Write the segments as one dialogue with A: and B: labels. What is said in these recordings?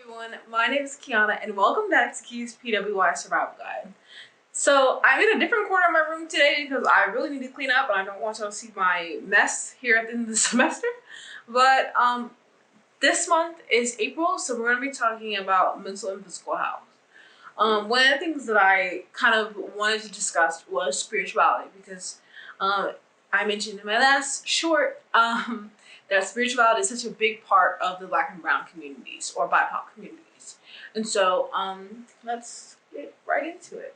A: everyone, my name is Kiana and welcome back to Key's PWI Survival Guide. So I'm in a different corner of my room today because I really need to clean up and I don't want y'all to see my mess here at the end of the semester. But this month is April, so we're going to be talking about mental and physical health. One of the things that I kind of wanted to discuss was spirituality because I mentioned in my last short that spirituality is such a big part of the Black and Brown communities or BIPOC communities. And so let's get right into it.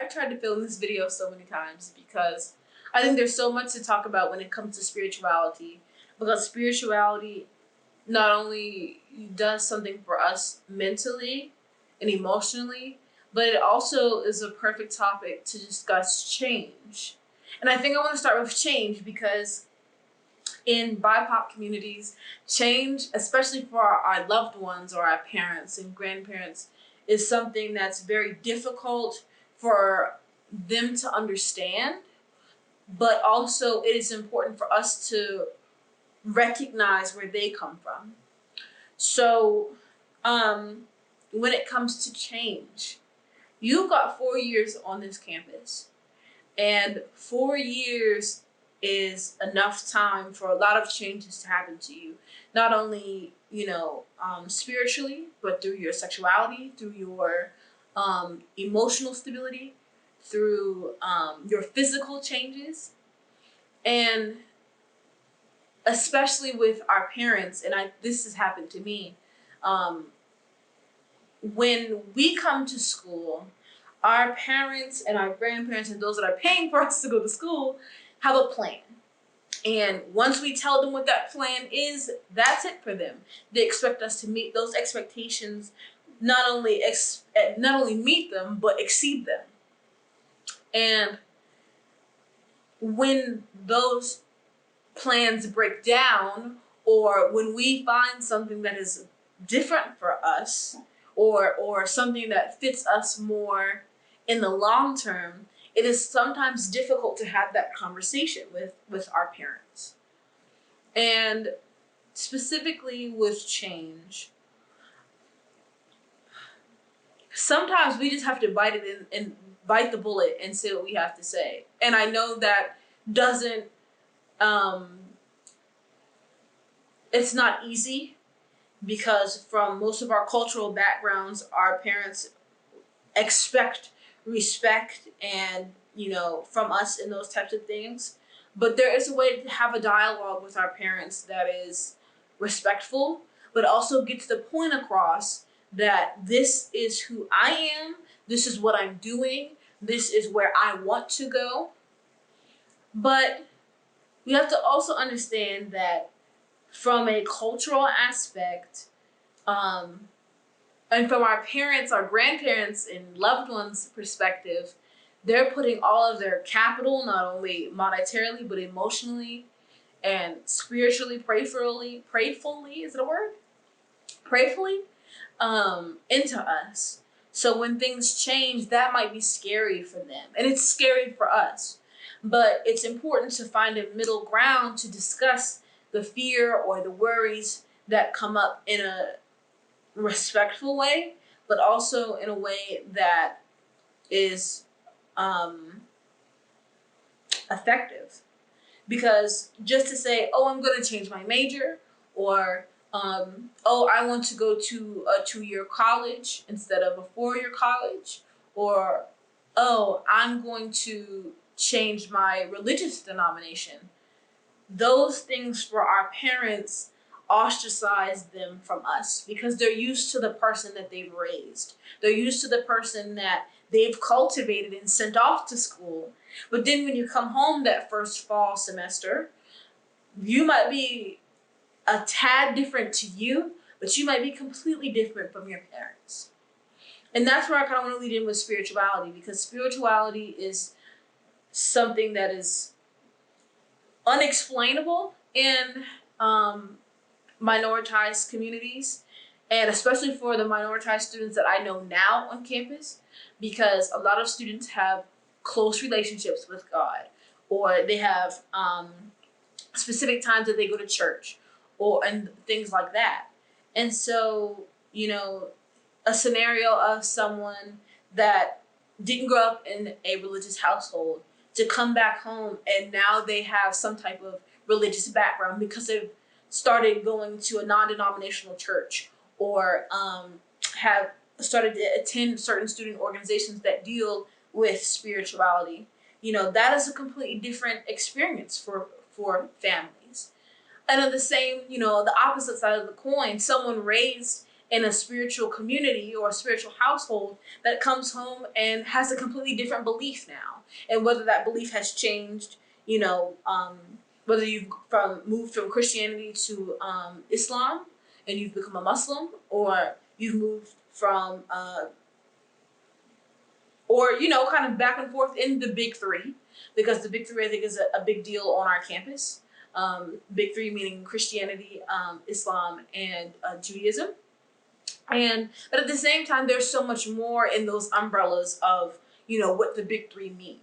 A: I tried to film this video so many times because I think there's so much to talk about when it comes to spirituality, because spirituality not only does something for us mentally and emotionally, but it also is a perfect topic to discuss change. And I think I want to start with change because in BIPOC communities, change, especially for our loved ones or our parents and grandparents, is something that's very difficult for them to understand, but also it is important for us to recognize where they come from. So when it comes to change, you've got 4 years on this campus, and 4 years is enough time for a lot of changes to happen to you. Not only, spiritually, but through your sexuality, through your emotional stability, through your physical changes, and especially with our parents. And this has happened to me. When we come to school, our parents and our grandparents and those that are paying for us to go to school have a plan. And once we tell them what that plan is, that's it for them. They expect us to meet those expectations, not only meet them, but exceed them. And when those plans break down, or when we find something that is different for us, or something that fits us more in the long term, it is sometimes difficult to have that conversation with our parents. And specifically with change, sometimes we just have to bite it and bite the bullet and say what we have to say. And I know that doesn't, it's not easy, because from most of our cultural backgrounds, our parents expect respect and, from us and those types of things. But there is a way to have a dialogue with our parents that is respectful, but also gets the point across that this is who I am, this is what I'm doing, this is where I want to go. But we have to also understand that from a cultural aspect, and from our parents, our grandparents, and loved ones' perspective, they're putting all of their capital, not only monetarily, but emotionally and spiritually, prayerfully, is it a word? Prayerfully, into us. So when things change, that might be scary for them. And it's scary for us. But it's important to find a middle ground to discuss the fear or the worries that come up in a respectful way, but also in a way that is effective. Because just to say, oh, I'm going to change my major, or oh, I want to go to a 2-year college instead of a 4-year college, or oh, I'm going to change my religious denomination. Those things for our parents ostracize them from us because they're used to the person that they've raised. They're used to the person that they've cultivated and sent off to school. But then when you come home that first fall semester, you might be a tad different to you, but you might be completely different from your parents. And that's where I kind of want to lead in with spirituality, because spirituality is something that is unexplainable in minoritized communities, and especially for the minoritized students that I know now on campus, because a lot of students have close relationships with God, or they have specific times that they go to church, and things like that. And so, a scenario of someone that didn't grow up in a religious household to come back home, and now they have some type of religious background because they've started going to a non-denominational church, or have started to attend certain student organizations that deal with spirituality. That is a completely different experience for families. And on the same, the opposite side of the coin, someone raised in a spiritual community or a spiritual household that comes home and has a completely different belief now. And whether that belief has changed, whether you've moved from Christianity to Islam and you've become a Muslim, or you've moved from, kind of back and forth in the big three, because the big three, I think, is a big deal on our campus. Big three meaning Christianity, Islam, and Judaism. But at the same time, there's so much more in those umbrellas of, what the big three mean.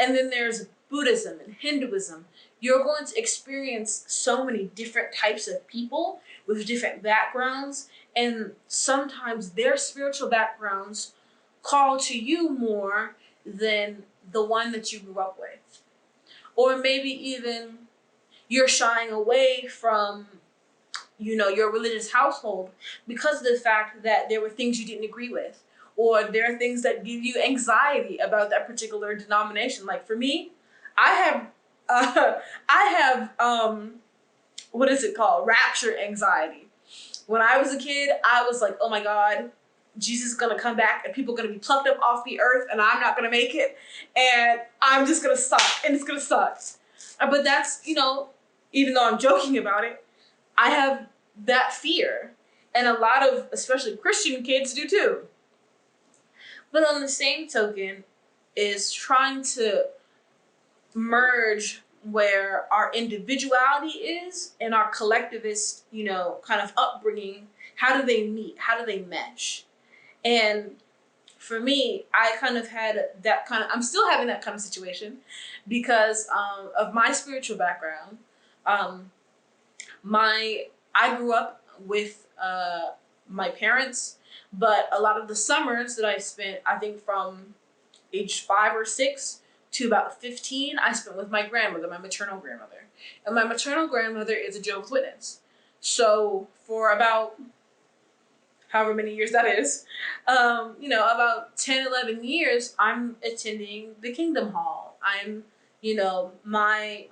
A: And then there's Buddhism and Hinduism. You're going to experience so many different types of people with different backgrounds, and sometimes their spiritual backgrounds call to you more than the one that you grew up with. Or maybe even you're shying away from, your religious household because of the fact that there were things you didn't agree with, or there are things that give you anxiety about that particular denomination. Like for me, I have what is it called? Rapture anxiety. When I was a kid, I was like, oh my God, Jesus is gonna come back and people are gonna be plucked up off the earth and I'm not gonna make it, and I'm just gonna suck, and it's gonna suck. But that's, even though I'm joking about it, I have that fear. And a lot of, especially Christian kids, do too. But on the same token, is trying to merge where our individuality is and our collectivist, kind of upbringing. How do they meet? How do they mesh? And for me, I kind of had that kind of, I'm still having that kind of situation because of my spiritual background. I grew up with my parents, but a lot of the summers that I spent, I think from age 5 or 6 to about 15, I spent with my grandmother, my maternal grandmother. And my maternal grandmother is a Jehovah's Witness. So for about however many years that is, about 10, 11 years, I'm attending the Kingdom Hall. I'm, my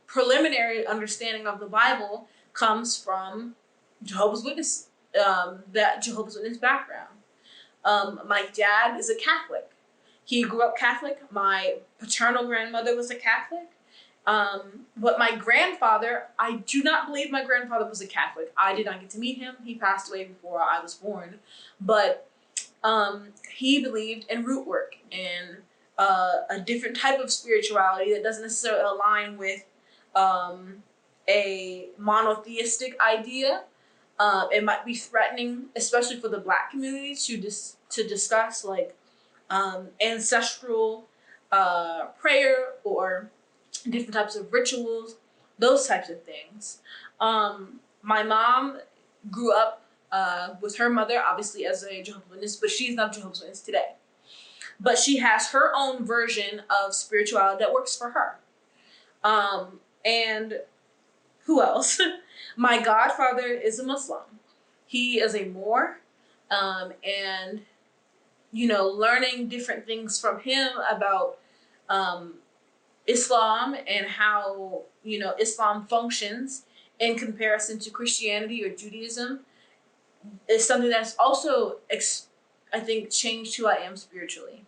A: preliminary understanding of the Bible comes from Jehovah's Witness, that Jehovah's Witness background. My dad is a Catholic. He grew up Catholic. My paternal grandmother was a Catholic. But my grandfather, I do not believe my grandfather was a Catholic. I did not get to meet him. He passed away before I was born. But he believed in root work and a different type of spirituality that doesn't necessarily align with a monotheistic idea. It might be threatening, especially for the Black community, to discuss like ancestral prayer or different types of rituals, those types of things. My mom grew up with her mother, obviously as a Jehovah's Witness, but she's not a Jehovah's Witness today. But she has her own version of spirituality that works for her. And who else? My godfather is a Muslim. He is a Moor, and learning different things from him about Islam and how Islam functions in comparison to Christianity or Judaism is something that's also I think changed who I am spiritually.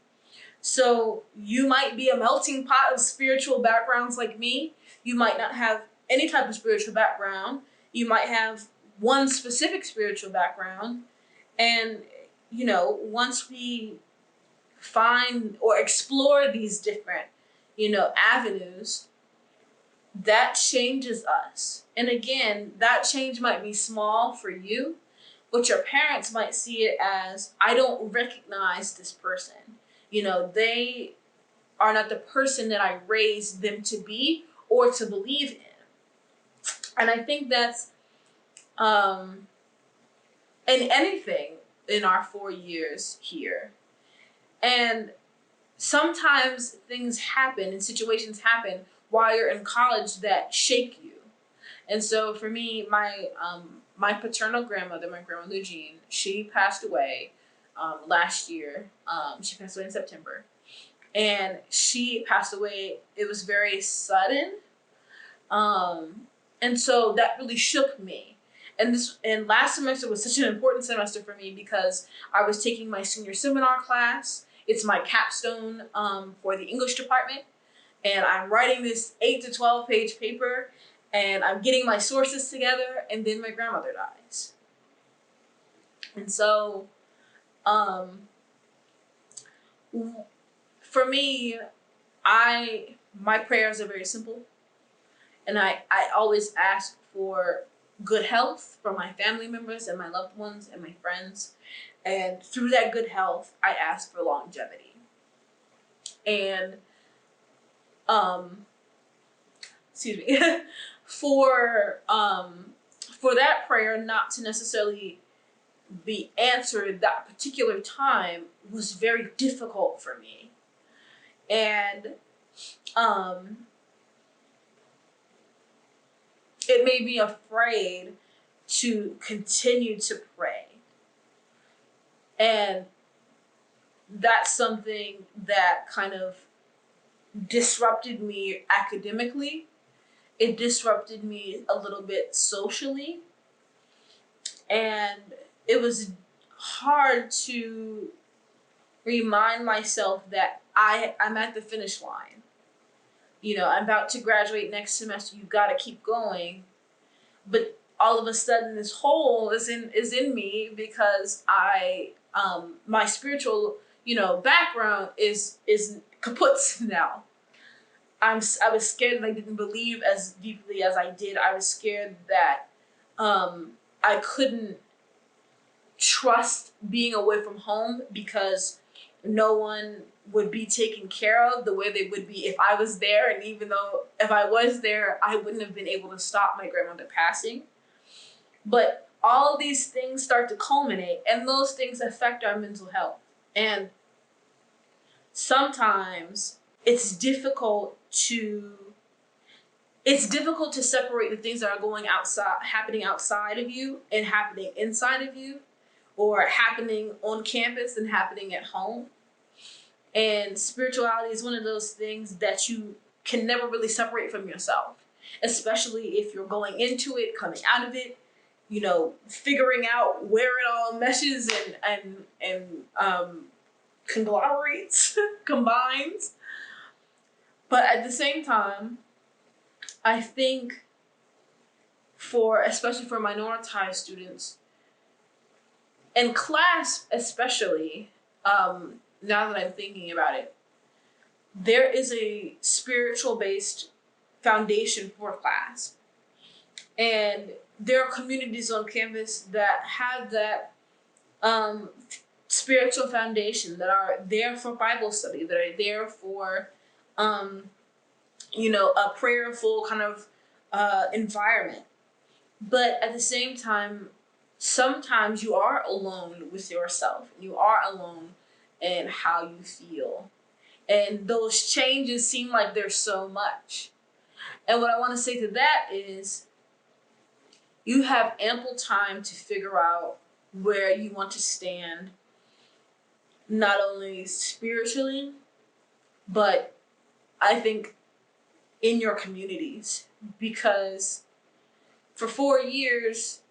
A: So you might be a melting pot of spiritual backgrounds like me. You might not have any type of spiritual background. You might have one specific spiritual background. And, once we find or explore these different, avenues, that changes us. And again, that change might be small for you, but your parents might see it as, I don't recognize this person. They are not the person that I raised them to be or to believe in. And I think that's in anything in our 4 years here. And sometimes things happen and situations happen while you're in college that shake you. And so for me, my paternal grandmother, my grandmother Jean, she passed away last year. She passed away in September. And she passed away, it was very sudden. And so that really shook me. And last semester was such an important semester for me because I was taking my senior seminar class. It's my capstone for the English department. And I'm writing this 8 to 12 page paper, and I'm getting my sources together, and then my grandmother dies. And so, for me, my prayers are very simple. And I always ask for good health for my family members and my loved ones and my friends. And through that good health, I ask for longevity. And, excuse me, for that prayer not to necessarily be answered that particular time was very difficult for me. And, it made me afraid to continue to pray. And that's something that kind of disrupted me academically. It disrupted me a little bit socially. And it was hard to remind myself that I'm at the finish line. You know, I'm about to graduate next semester. You got to keep going. But all of a sudden, this hole is in me because my spiritual, background is kaput now. I was scared that I didn't believe as deeply as I did. I was scared that I couldn't trust being away from home because no one would be taken care of the way they would be if I was there. And even though if I was there, I wouldn't have been able to stop my grandmother passing. But all of these things start to culminate, and those things affect our mental health. And sometimes it's difficult to separate the things that are happening outside of you and happening inside of you, or happening on campus and happening at home. And spirituality is one of those things that you can never really separate from yourself, especially if you're going into it, coming out of it, figuring out where it all meshes and conglomerates, combines. But at the same time, I think especially for minoritized students, in class especially, now that I'm thinking about it, there is a spiritual-based foundation for class. And there are communities on campus that have that spiritual foundation, that are there for Bible study, that are there for, a prayerful kind of environment. But at the same time, sometimes you are alone with yourself. You are alone in how you feel. And those changes seem like there's so much. And what I want to say to that is, you have ample time to figure out where you want to stand, not only spiritually, but I think in your communities. Because for 4 years,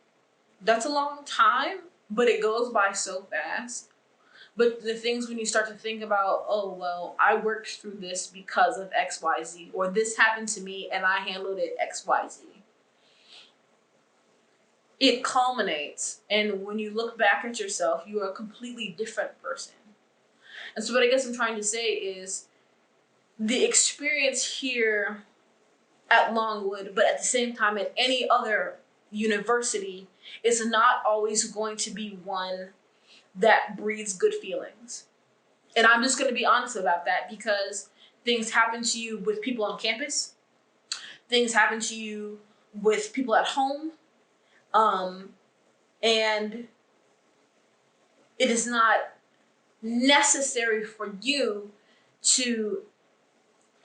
A: that's a long time, but it goes by so fast. But the things when you start to think about, oh, well, I worked through this because of X, Y, Z, or this happened to me and I handled it X, Y, Z. It culminates, and when you look back at yourself, you are a completely different person. And so what I guess I'm trying to say is, the experience here at Longwood, but at the same time at any other university, is not always going to be one that breeds good feelings. And I'm just going to be honest about that, because Things happen to you with people on campus. Things happen to you with people at home. And it is not necessary for you to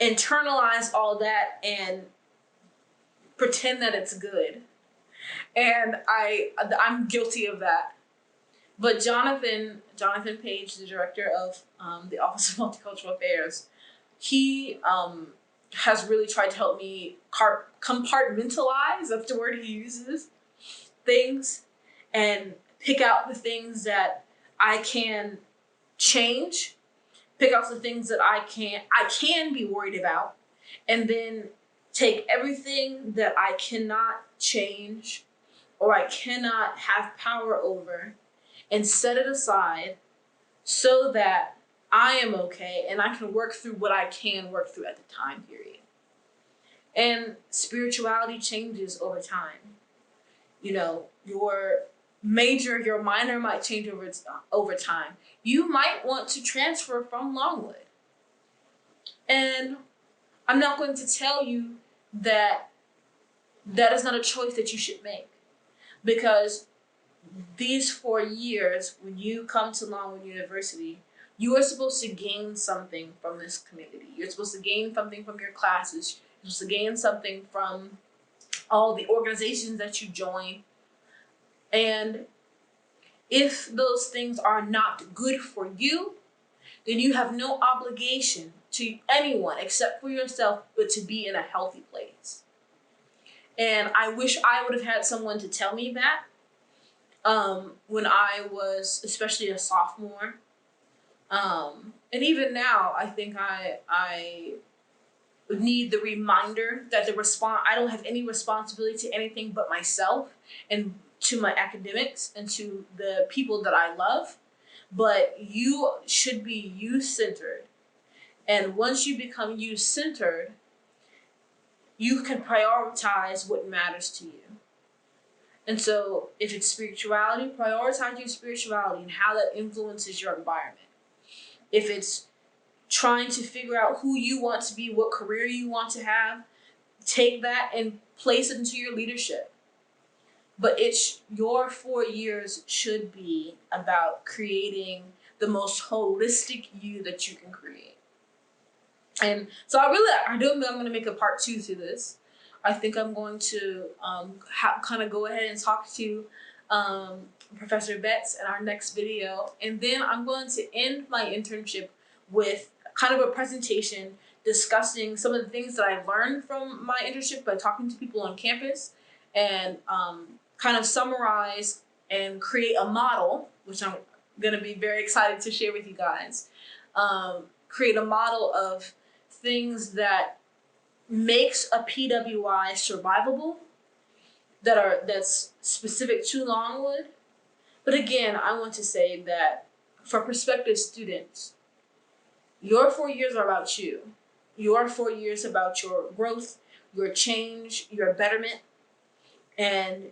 A: internalize all that and pretend that it's good. And I'm guilty of that. But Jonathan Page, the director of the Office of Multicultural Affairs, he has really tried to help me compartmentalize, that's the word he uses, things, and pick out the things that I can change, pick out the things that I can be worried about, and then take everything that I cannot change or I cannot have power over and set it aside so that I am okay and I can work through what I can work through at the time period. And spirituality changes over time. You know, your major, your minor might change over time. You might want to transfer from Longwood. And I'm not going to tell you that that is not a choice that you should make. Because these 4 years, when you come to Longwood University, you are supposed to gain something from this community. You're supposed to gain something from your classes. You're supposed to gain something from all the organizations that you join. And if those things are not good for you, then you have no obligation to anyone except for yourself, but to be in a healthy place. And I wish I would have had someone to tell me that when I was especially a sophomore. And even now, I think I need the reminder that I don't have any responsibility to anything but myself and to my academics and to the people that I love. But you should be you-centered. And once you become you-centered, you can prioritize what matters to you. And so if it's spirituality, prioritize your spirituality and how that influences your environment. If it's trying to figure out who you want to be, what career you want to have, take that and place it into your leadership. But your 4 years should be about creating the most holistic you that you can create. And so I do think I'm going to make a part 2 to this. I think I'm going to kind of go ahead and talk to Professor Betts in our next video. And then I'm going to end my internship with kind of a presentation discussing some of the things that I learned from my internship by talking to people on campus, and kind of summarize and create a model, which I'm going to be very excited to share with you guys. Create a model of things that makes a PWI survivable, that's specific to Longwood. But again, I want to say that for prospective students, your 4 years are about you. Your 4 years about your growth, your change, your betterment, and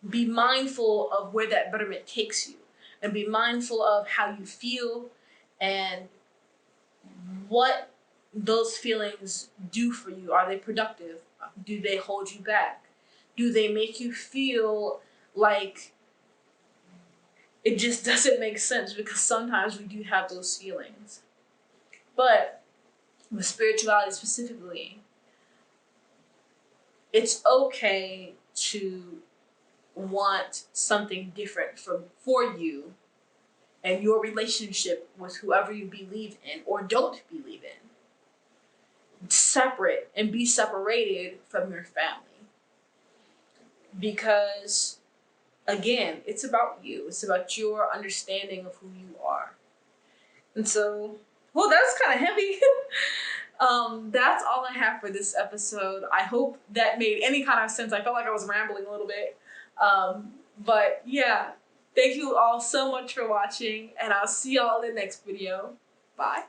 A: be mindful of where that betterment takes you, and be mindful of how you feel and what those feelings do for you. Are they productive? Do they hold you back? Do they make you feel like it just doesn't make sense? Because sometimes we do have those feelings. But with spirituality specifically, it's okay to want something different for you and your relationship with whoever you believe in or don't believe in. Separate and be separated from your family. Because, again, it's about you. It's about your understanding of who you are. And so, well, that's kind of heavy. That's all I have for this episode. I hope that made any kind of sense. I felt like I was rambling a little bit. But yeah, thank you all so much for watching, and I'll see y'all in the next video. Bye.